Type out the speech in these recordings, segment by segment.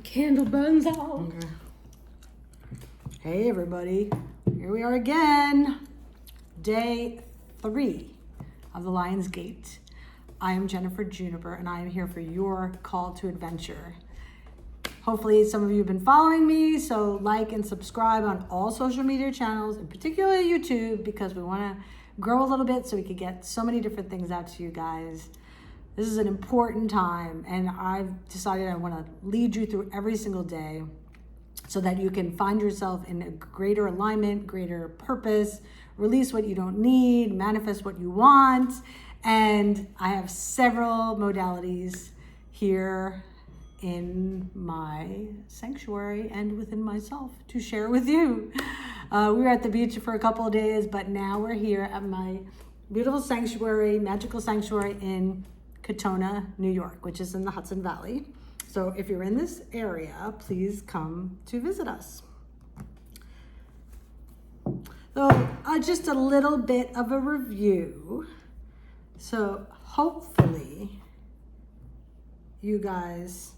The candle burns out. Okay. Hey everybody, here we are again. Day 3 of the Lion's Gate. I am Jennifer Juniper and I am here for your call to adventure. Hopefully some of you have been following me, so like and subscribe on all social media channels, in particular YouTube, because we want to grow a little bit so we could get so many different things out to you guys. This is an important time, and I've decided I want to lead you through every single day so that you can find yourself in a greater alignment, greater purpose, release what you don't need, manifest what you want. And I have several modalities here in my sanctuary and within myself to share with you. We were at the beach for a couple of days, but now we're here at my beautiful sanctuary, magical sanctuary in Katona, New York, which is in the Hudson Valley. So if you're in this area, please come to visit us. So just a little bit of a review. So hopefully you guys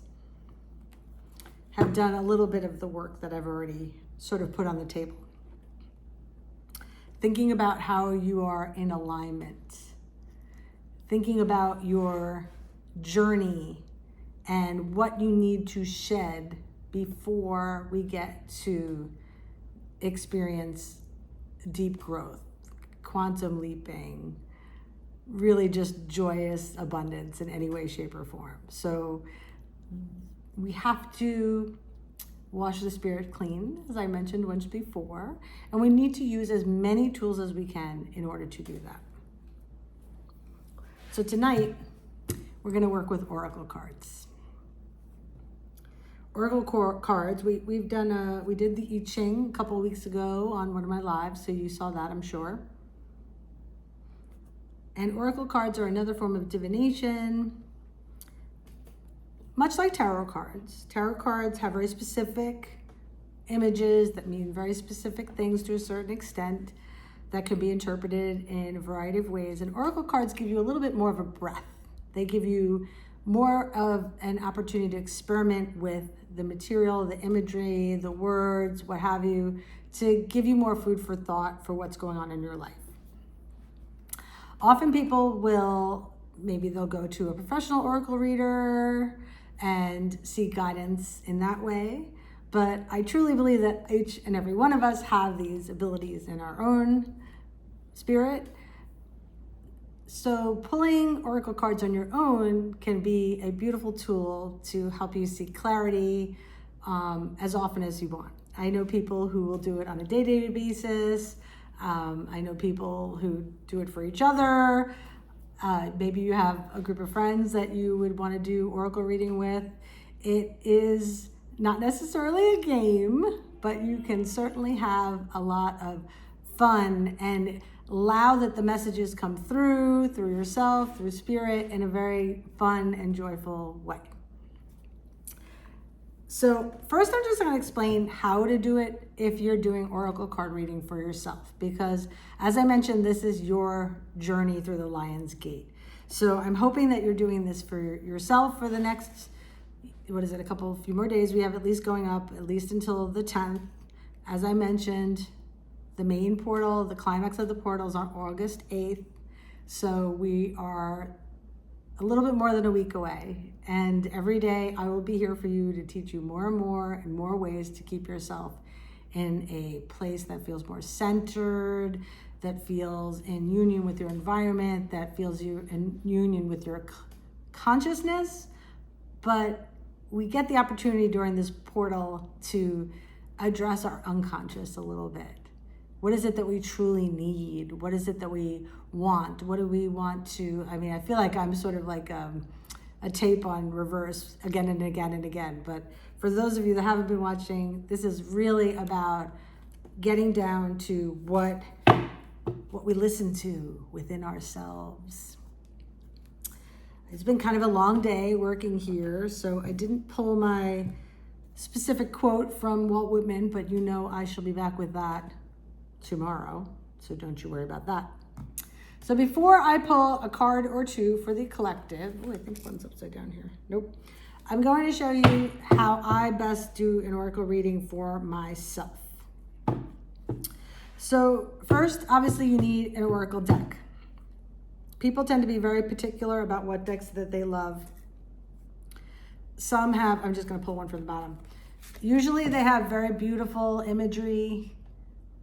have done a little bit of the work that I've already sort of put on the table. Thinking about how you are in alignment. Thinking about your journey and what you need to shed before we get to experience deep growth, quantum leaping, really just joyous abundance in any way, shape, or form. So we have to wash the spirit clean, as I mentioned once before, and we need to use as many tools as we can in order to do that. So tonight, we're going to work with oracle cards. Oracle cards, we did the I Ching a couple of weeks ago on one of my lives, so you saw that, I'm sure. And oracle cards are another form of divination, much like tarot cards. Tarot cards have very specific images that mean very specific things to a certain extent that can be interpreted in a variety of ways. And oracle cards give you a little bit more of a breath. They give you more of an opportunity to experiment with the material, the imagery, the words, what have you, to give you more food for thought for what's going on in your life. Often people they'll go to a professional oracle reader and seek guidance in that way. But I truly believe that each and every one of us have these abilities in our own spirit. So pulling oracle cards on your own can be a beautiful tool to help you seek clarity as often as you want. I know people who will do it on a day-to-day basis. I know people who do it for each other. Maybe you have a group of friends that you would want to do oracle reading with. It is not necessarily a game, but you can certainly have a lot of fun and allow that the messages come through yourself, through spirit, in a very fun and joyful way. So first I'm just going to explain how to do it if you're doing oracle card reading for yourself, because as I mentioned, this is your journey through the Lion's Gate. So I'm hoping that you're doing this for yourself for the next, a few more days. We have at least going up at least until the 10th. As I mentioned, the main portal, the climax of the portal is on August 8th. So we are a little bit more than a week away. And every day I will be here for you to teach you more and more ways to keep yourself in a place that feels more centered, that feels in union with your environment, that feels you in union with your consciousness. But we get the opportunity during this portal to address our unconscious a little bit. What is it that we truly need? What is it that we want? What do we want to, I feel like I'm sort of like a tape on reverse again and again and again. But for those of you that haven't been watching, this is really about getting down to what we listen to within ourselves. It's been kind of a long day working here, so I didn't pull my specific quote from Walt Whitman, but you know I shall be back with that tomorrow, so don't you worry about that. So before I pull a card or two for the collective, I think one's upside down here. Nope. I'm going to show you how I best do an oracle reading for myself. So first, obviously you need an oracle deck. People tend to be very particular about what decks that they love. Some have, I'm just going to pull one from the bottom. Usually they have very beautiful imagery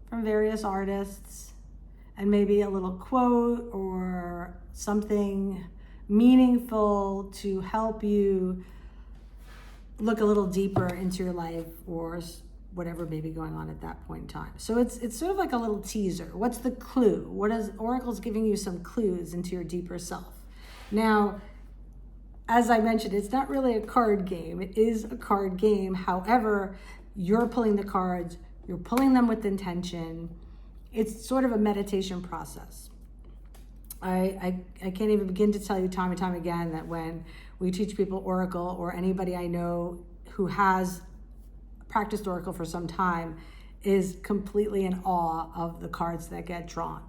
from various artists and maybe a little quote or something meaningful to help you look a little deeper into your life or whatever may be going on at that point in time. So it's sort of like a little teaser. What's the clue? What is Oracle's giving you some clues into your deeper self? Now, as I mentioned, it's not really a card game. It is a card game. However, you're pulling the cards, you're pulling them with intention. It's sort of a meditation process. I can't even begin to tell you time and time again that when we teach people Oracle, or anybody I know who has practiced Oracle for some time is completely in awe of the cards that get drawn.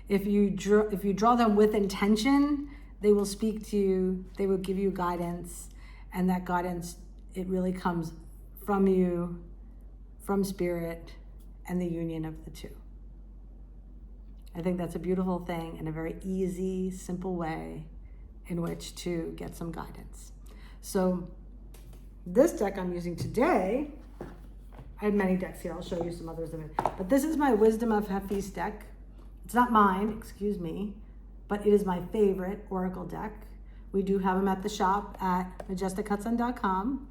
If you draw them with intention, they will speak to you, they will give you guidance, and that guidance, it really comes from you, from spirit, and the union of the two. I think that's a beautiful thing and a very easy, simple way in which to get some guidance. So this deck I'm using today, I have many decks here, I'll show you some others of it, but this is my Wisdom of Hafiz deck. It's not mine, excuse me, but it is my favorite Oracle deck. We do have them at the shop at majestichudson.com.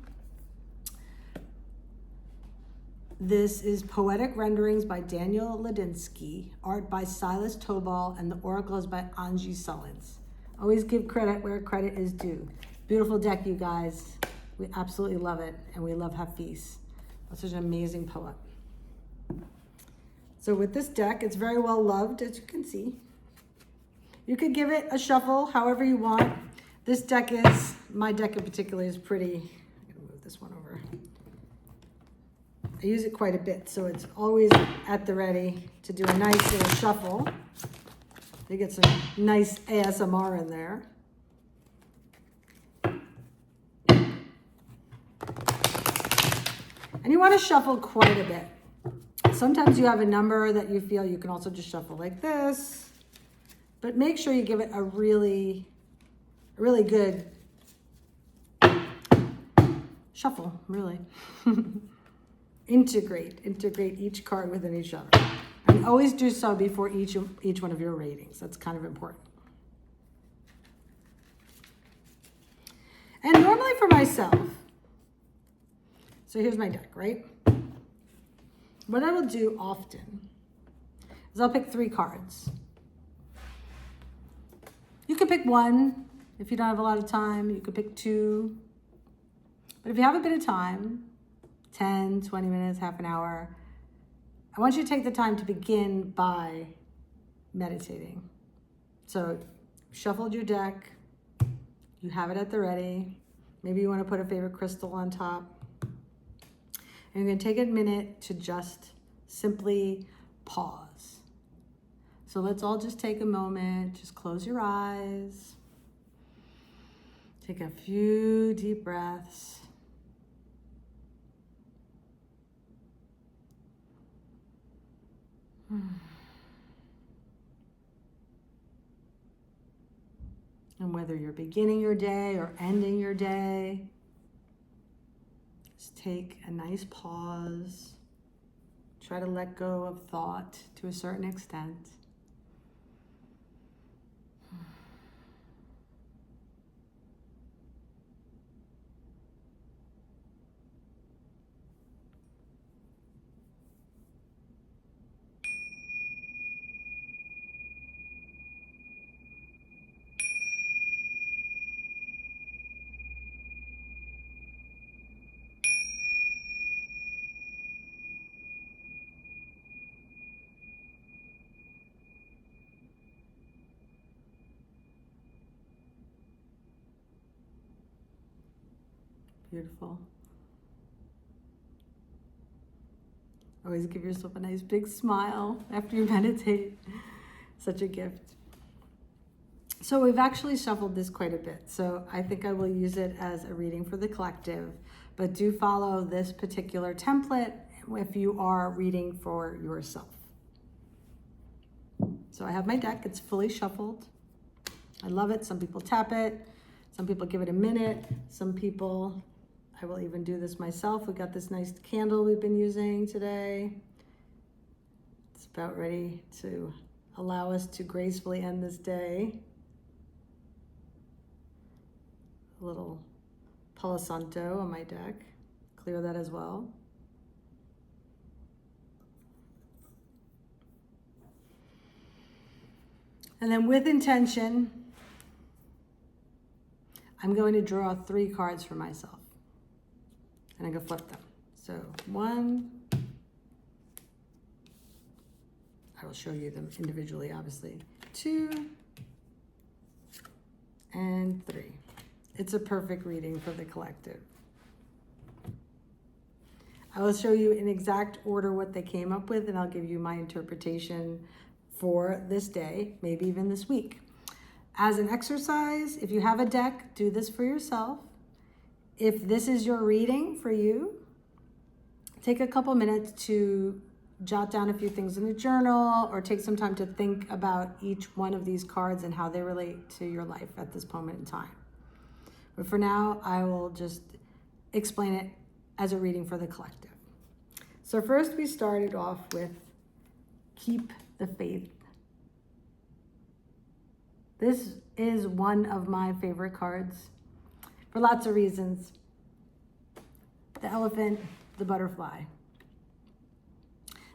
This is Poetic Renderings by Daniel Ladinsky, art by Silas Tobal, and the Oracle is by Angie Sullins. Always give credit where credit is due. Beautiful deck, you guys. We absolutely love it, and we love Hafiz. That's such an amazing poet. So with this deck, it's very well loved, as you can see. You could give it a shuffle however you want. This deck is, my deck in particular is pretty, I'm gonna move this one over. I use it quite a bit, so it's always at the ready to do a nice little shuffle. You get some nice ASMR in there. And you want to shuffle quite a bit. Sometimes you have a number that you feel you can also just shuffle like this, but make sure you give it a really good shuffle, really. Integrate each card within each other. And always do so before each one of your readings. That's kind of important. And normally for myself, so here's my deck, right? What I will do often is I'll pick 3 cards. You could pick 1 if you don't have a lot of time. You could pick 2. But if you have a bit of time, 10, 20 minutes, half an hour, I want you to take the time to begin by meditating. So shuffled your deck, you have it at the ready. Maybe you want to put a favorite crystal on top. And you're going to take a minute to just simply pause. So let's all just take a moment, just close your eyes. Take a few deep breaths. And whether you're beginning your day or ending your day, just take a nice pause. Try to let go of thought to a certain extent. Beautiful. Always give yourself a nice big smile after you meditate. Such a gift. So we've actually shuffled this quite a bit. So I think I will use it as a reading for the collective, but do follow this particular template if you are reading for yourself. So I have my deck, it's fully shuffled. I love it. Some people tap it. Some people give it a minute. Some people, I will even do this myself. We got this nice candle we've been using today. It's about ready to allow us to gracefully end this day. A little Palo Santo on my deck. Clear that as well. And then with intention, I'm going to draw 3 cards for myself. And I'm going to flip them. So 1, I will show you them individually, obviously. 2, and 3. It's a perfect reading for the collective. I will show you in exact order what they came up with, and I'll give you my interpretation for this day, maybe even this week. As an exercise, if you have a deck, do this for yourself. If this is your reading for you, take a couple minutes to jot down a few things in a journal or take some time to think about each one of these cards and how they relate to your life at this moment in time. But for now, I will just explain it as a reading for the collective. So first we started off with keep the faith. This is one of my favorite cards for lots of reasons. The elephant, the butterfly.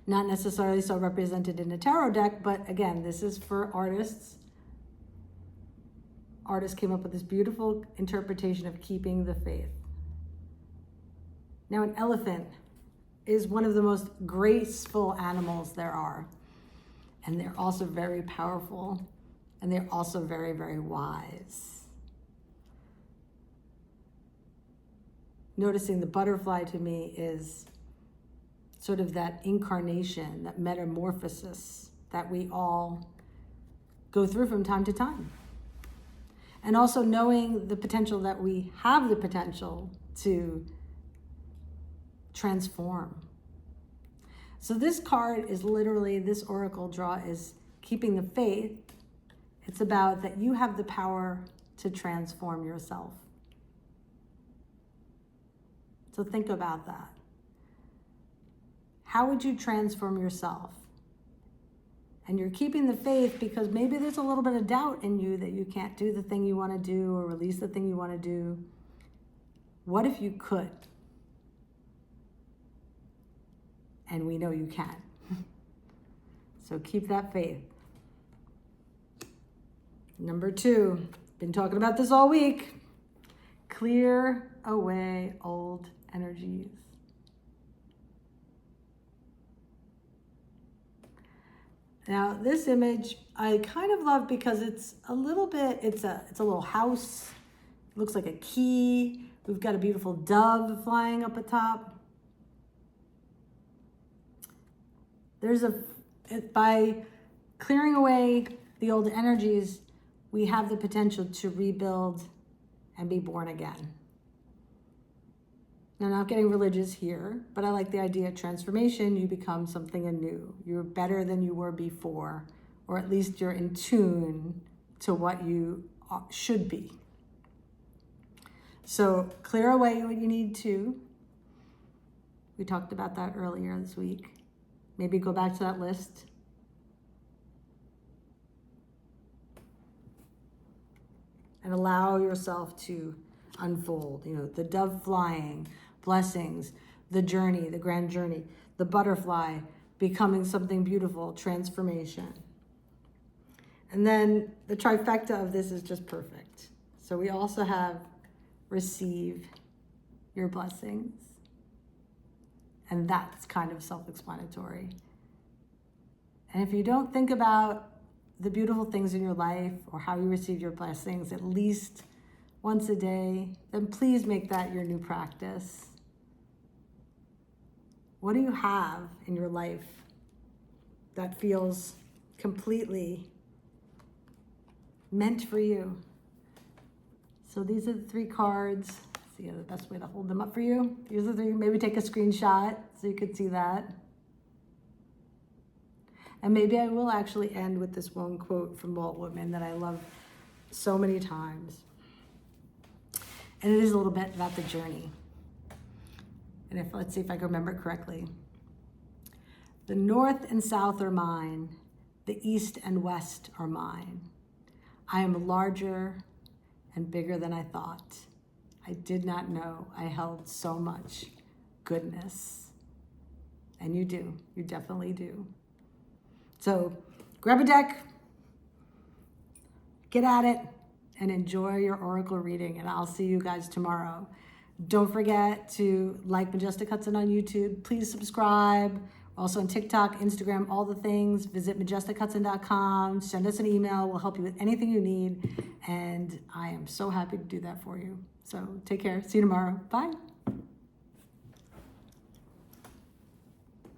Not necessarily so represented in a tarot deck, but again, this is for artists. Artists came up with this beautiful interpretation of keeping the faith. Now, an elephant is one of the most graceful animals there are. And they're also very powerful. And they're also very, very wise. Noticing the butterfly to me is sort of that incarnation, that metamorphosis that we all go through from time to time. And also knowing the potential that we have the potential to transform. So this card is literally, this oracle draw is keeping the faith. It's about that you have the power to transform yourself. So think about that. How would you transform yourself? And you're keeping the faith because maybe there's a little bit of doubt in you that you can't do the thing you want to do or release the thing you want to do. What if you could? And we know you can. So keep that faith. Number 2, been talking about this all week. Clear away old energies. Now, this image I kind of love because it's a little bit, it's a little house. It looks like a key. We've got a beautiful dove flying up atop. By clearing away the old energies, we have the potential to rebuild and be born again. Now, not getting religious here, but I like the idea of transformation. You become something anew. You're better than you were before, or at least you're in tune to what you should be. So clear away what you need to. We talked about that earlier this week. Maybe go back to that list. And allow yourself to unfold. You know, the dove flying, blessings, the journey, the grand journey, the butterfly becoming something beautiful, transformation. And then the trifecta of this is just perfect. So we also have receive your blessings. And that's kind of self-explanatory. And if you don't think about the beautiful things in your life or how you receive your blessings at least once a day, then please make that your new practice. What do you have in your life that feels completely meant for you. So these are the 3 cards. See the best way to hold them up for you. Here's the 3. Maybe take a screenshot so you could see that. And maybe I will actually end with this one quote from Walt Whitman that I love so many times. And it is a little bit about the journey. And let's see if I can remember it correctly. The north and south are mine. The east and west are mine. I am larger and bigger than I thought. I did not know I held so much goodness. And you do. You definitely do. So grab a deck, get at it, and enjoy your oracle reading. And I'll see you guys tomorrow. Don't forget to like Majestic Hudson on YouTube. Please subscribe. Also on TikTok, Instagram, all the things. Visit majestichudson.com. Send us an email. We'll help you with anything you need. And I am so happy to do that for you. So take care. See you tomorrow. Bye.